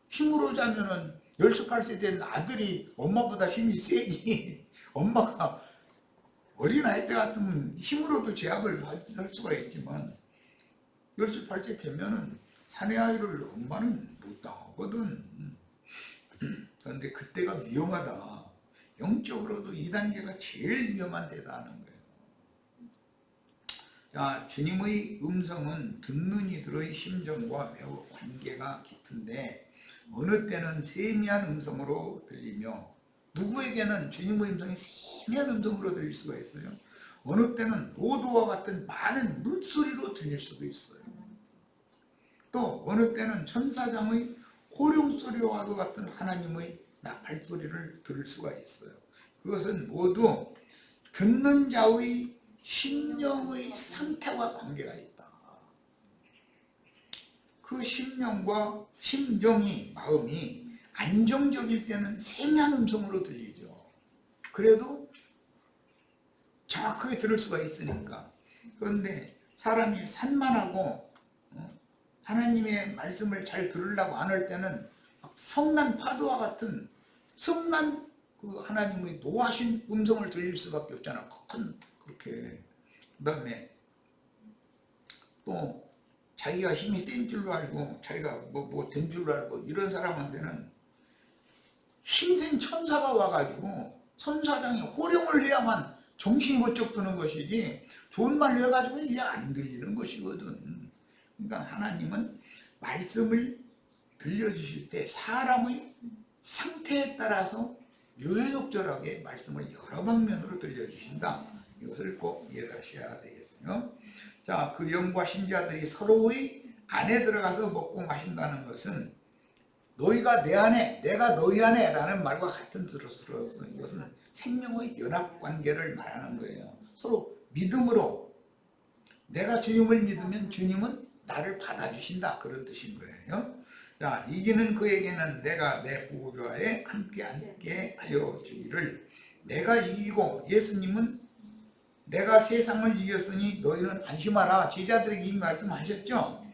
힘으로 자면은 18세 된 아들이 엄마보다 힘이 세지. 엄마가 어린아이 때 같으면 힘으로도 제압을 할 수가 있지만 18세 되면은 사내아이를 엄마는 못 당하거든. 그런데 그때가 위험하다. 영적으로도 이 단계가 제일 위험한 데다 하는 거예요. 자, 주님의 음성은 듣는 이들의 심정과 매우 관계가 깊은데 어느 때는 세미한 음성으로 들리며, 누구에게는 주님의 음성이 세미한 음성으로 들릴 수가 있어요. 어느 때는 로도와 같은 많은 물소리로 들릴 수도 있어요. 또 어느 때는 천사장의 호령소리와도 같은 하나님의 나팔소리를 들을 수가 있어요. 그것은 모두 듣는 자의 심령의 상태와 관계가 있다. 그 심령과 심정이, 마음이 안정적일 때는 세미한 음성으로 들리죠. 그래도 정확하게 들을 수가 있으니까. 그런데 사람이 산만하고 하나님의 말씀을 잘 들으려고 안 할 때는 성난 파도와 같은 성난 그 하나님의 노하신 음성을 들릴 수밖에 없잖아. 큰 그렇게. 그 다음에 또 자기가 힘이 센 줄로 알고 자기가 뭐 된 줄로 알고 이런 사람한테는 힘센 천사가 와가지고 천사장이 호령을 해야만 정신이 번쩍 드는 것이지 좋은 말로 해가지고 이게 안 들리는 것이거든. 그러니까 하나님은 말씀을 들려주실 때 사람의 상태에 따라서 유해적절하게 말씀을 여러 방면으로 들려주신다. 이것을 꼭 이해하셔야 되겠어요. 자, 그 영과 신자들이 서로의 안에 들어가서 먹고 마신다는 것은 너희가 내 안에, 내가 너희 안에 라는 말과 같은 뜻으로서 이것은 생명의 연합관계를 말하는 거예요. 서로 믿음으로 내가 주님을 믿으면 주님은 나를 받아주신다, 그런 뜻인 거예요. 자, 이기는 그에게는 내가 내 보좌에 함께 하여 주기를. 내가 이기고, 예수님은 내가 세상을 이겼으니 너희는 안심하라, 제자들에게 이 말씀하셨죠.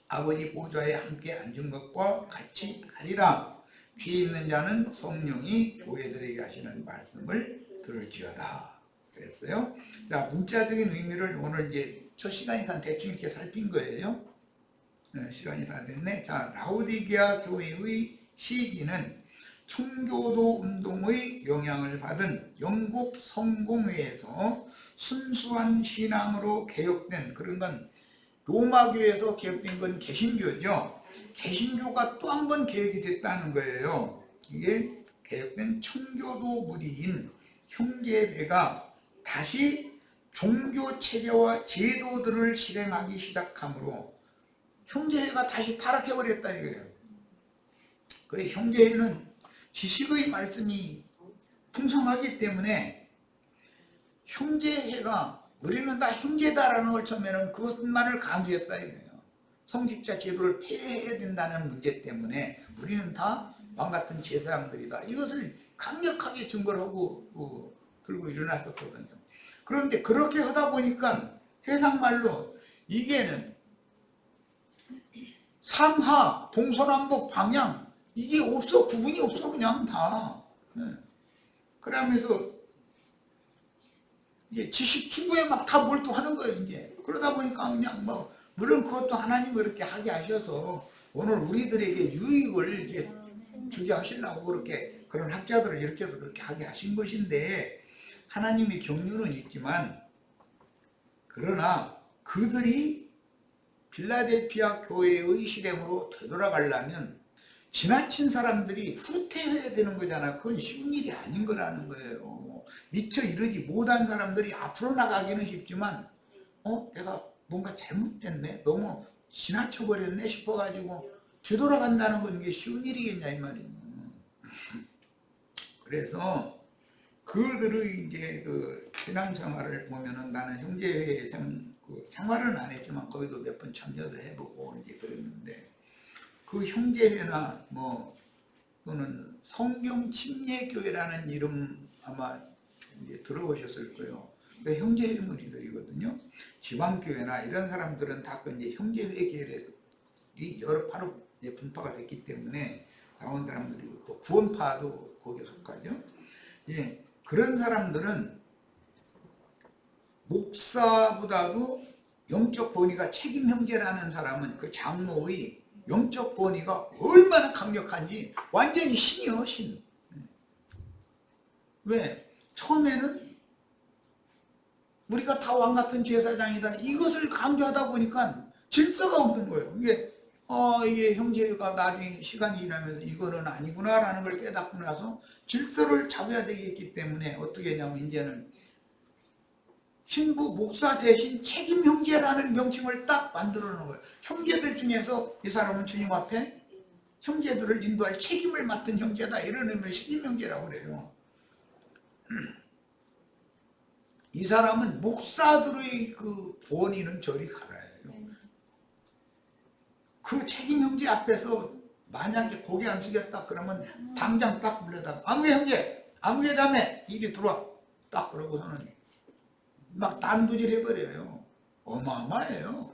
아버지 보좌에 함께 앉은 것과 같이 하리라. 귀 있는 자는 성령이 교회들에게 하시는 말씀을 들을지어다 그랬어요. 자, 문자적인 의미를 오늘 이제 첫 시간이니까 대충 이렇게 살핀 거예요. 시간이 다 됐네. 자, 라오디게아 교회의 시기는 청교도 운동의 영향을 받은 영국 성공회에서 순수한 신앙으로 개혁된, 그런 건 로마교에서 개혁된 건 개신교죠. 개신교가 또 한 번 개혁이 됐다는 거예요. 이게 개혁된 청교도 무리인 형제회가 다시 종교 체제와 제도들을 실행하기 시작하므로 형제회가 다시 타락해버렸다 이거예요. 그 형제회는 지식의 말씀이 풍성하기 때문에 형제회가 우리는 다 형제다라는 걸 처음에는 그것만을 강조했다 이거예요. 성직자 제도를 폐해야 된다는 문제 때문에 우리는 다 왕같은 제사장들이다. 이것을 강력하게 증거를 하고 들고 일어났었거든요. 그런데 그렇게 하다 보니까 세상 말로 이게는 상하, 동서남북, 방향 이게 없어. 구분이 없어. 그냥 다. 그러면서 이제 지식 추구에 막 다 몰두하는 거예요. 이제 그러다 보니까 그냥 뭐 물론 그것도 하나님 그렇게 하게 하셔서 오늘 우리들에게 유익을 이제 주게 하시려고 그렇게 그런 학자들을 이렇게 해서 그렇게 하게 하신 것인데 하나님의 경륜은 있지만 그러나 그들이 필라델피아 교회의 실행으로 되돌아가려면 지나친 사람들이 후퇴해야 되는 거잖아. 그건 쉬운 일이 아닌 거라는 거예요. 미처 이르지 못한 사람들이 앞으로 나가기는 쉽지만 내가 뭔가 잘못됐네, 너무 지나쳐버렸네 싶어가지고 되돌아간다는 건 이게 쉬운 일이겠냐 이 말이에요. 그래서 그들의 이제 그 신앙생활을 보면은 나는 형제회 생활은 안 했지만 거기도 몇 번 참여도 해보고 이제 그랬는데 그 형제회나 뭐 또는 성경 침례교회라는 이름 아마 이제 들어보셨을 거예요. 그 형제회 무리들이거든요. 지방교회나 이런 사람들은 다 그 이제 형제회 계열이 여러 파로 분파가 됐기 때문에 나온 사람들이고 또 구원파도 거기에 속하죠. 예, 그런 사람들은 목사보다도 영적 권위가 책임 형제라는 사람은 그 장로의 영적 권위가 얼마나 강력한지 완전히 신이요, 신. 왜? 처음에는 우리가 다 왕같은 제사장이다 이것을 강조하다 보니까 질서가 없는 거예요. 이게 형제가 나중에 시간이 지나면서 이거는 아니구나라는 걸 깨닫고 나서 질서를 잡아야 되겠기 때문에 어떻게 했냐면 이제는 신부 목사 대신 책임 형제라는 명칭을 딱 만들어 놓은 거예요. 형제들 중에서 이 사람은 주님 앞에 형제들을 인도할 책임을 맡은 형제다 이런 의미를 책임 형제라고 그래요. 이 사람은 목사들의 그 권위는 저리 가라요. 그 책임 형제 앞에서 만약에 고개 안 숙였다 그러면 당장 딱 불러다가 아무개 형제, 아무개 자매 이리 들어와 딱 그러고서는 막 단두질 해버려요. 어마어마해요.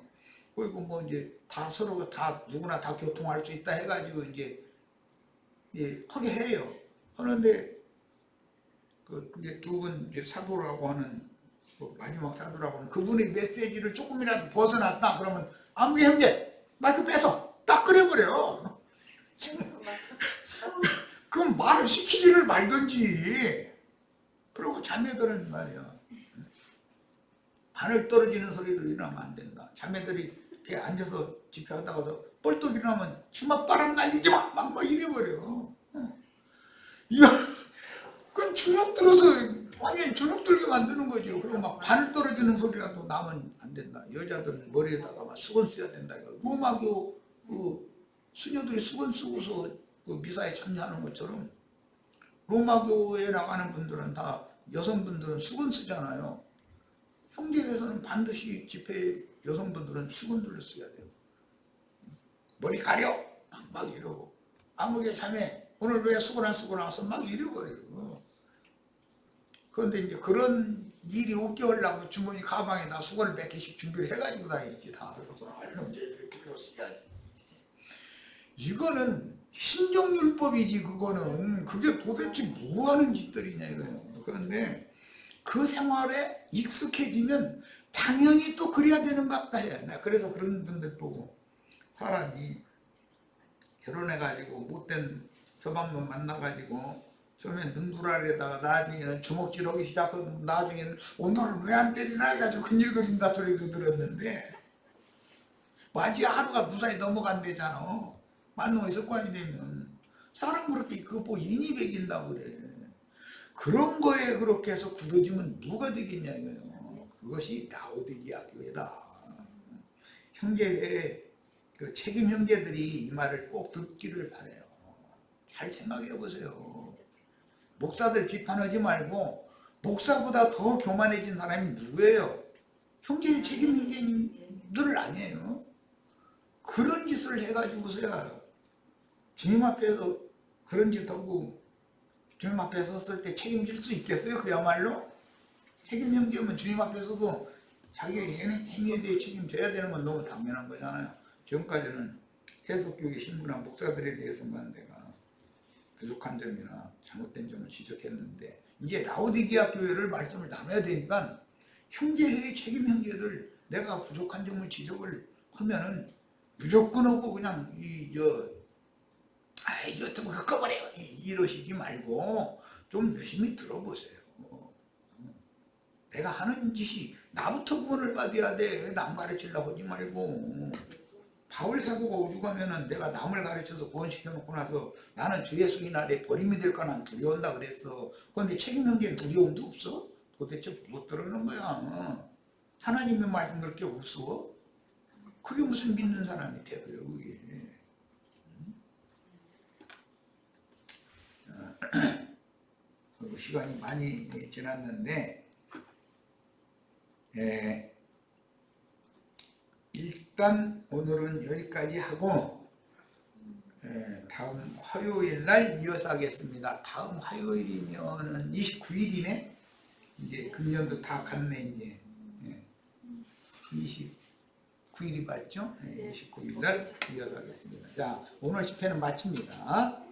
그리고 뭐 이제 다 서로가 다 누구나 다 교통할 수 있다 해가지고 이제 하게 해요. 하는데 그 이제 두 분 이제 사도라고 하는 마지막 사도라고 하는 그분의 메시지를 조금이라도 벗어났다 그러면 아무개 형제 마이크 빼서 딱 그래버려. 그럼 말을 시키지를 말든지. 그리고 자매들은 말이야 하늘 떨어지는 소리로 일어나면 안 된다. 자매들이 이렇게 앉아서 집회하다가도 뻘떡 일어나면 심한 바람 날리지 마! 막 이래버려. 이거 그건 주눅 들어서 완전히 주눅 들게 만드는 거죠. 그리고 막 바늘 떨어지는 소리라도 나면 안 된다. 여자들은 머리에다가 막 수건 써야 된다. 로마교 수녀들이 수건 쓰고서 그 미사에 참여하는 것처럼 로마교에 나가는 분들은 다 여성분들은 수건 쓰잖아요. 형제에서는 반드시 집회 여성분들은 수건들을 써야 돼요. 머리 가려! 막 이러고 아무개 자매 오늘 왜 수건 안 쓰고 나와서 막 이래버려요. 그런데 이제 그런 일이 없게 하려고 주머니 가방에다 수건을 몇 개씩 준비를 해가지고 다니지 다. 그래서 얼른 이렇게 써야지. 이거는 신종율법이지 그거는. 그게 도대체 뭐 하는 짓들이냐 이거예요. 그런데 그 생활에 익숙해지면 당연히 또 그래야 되는가 해. 나 그래서 그런 분들 보고 사람이 결혼해가지고 못된 서방놈 만나가지고 처음엔 눈두라리에다가 나중에는 주먹질하기 시작하고 나중에는 오늘은 왜 안 때리나 해가지고 큰일 그린다 소리도 들었는데 마치 하루가 무사히 넘어간대잖아. 만나서 습관이 되면 사람 그렇게 그거 보고 인이 배긴다고 그래. 그런 거에 그렇게 해서 굳어지면 누가 되겠냐 이거예요. 그것이 라오디게아 교회다. 형제의 그 책임 형제들이 이 말을 꼭 듣기를 바래요. 잘 생각해 보세요. 목사들 비판하지 말고 목사보다 더 교만해진 사람이 누구예요? 형제의 책임 형제들 아니에요. 그런 짓을 해가지고서야 주님 앞에서 그런 짓 하고 주님 앞에 섰을 때 책임질 수 있겠어요? 그야말로 책임 형제면 주님 앞에서도 자기 행위에 대해 책임져야 되는 건 너무 당연한 거잖아요. 지금까지는 해석교회 신부나 목사들에 대해서만 내가 부족한 점이나 잘못된 점을 지적했는데 이제 라오디게아 교회를 말씀을 나눠야 되니까 형제의 책임 형제들 내가 부족한 점을 지적을 하면은 무조건 하고 그냥 저 좀 꺾어버려요 이러시지 말고 좀 유심히 들어보세요. 내가 하는 짓이 나부터 구원을 받아야 돼. 남 가르치려고 하지 말고. 바울 사도가 오죽하면은 내가 남을 가르쳐서 구원시켜 놓고 나서 나는 주 예수님 아래 버림이 될까 난 두려운다 그랬어. 그런데 책임 형제는 두려움도 없어? 도대체 못 들어오는 거야. 하나님의 말씀 그렇게 우스워? 그게 무슨 믿는 사람이 태도예요 그게. 시간이 많이 지났는데 일단 오늘은 여기까지 하고 다음 화요일 날 이어서 하겠습니다. 다음 화요일이면은 29일이네. 이제 금년도 다 갔네 이제. 29일이 맞죠? 29일 날 이어서 하겠습니다. 자, 오늘 집회는 마칩니다.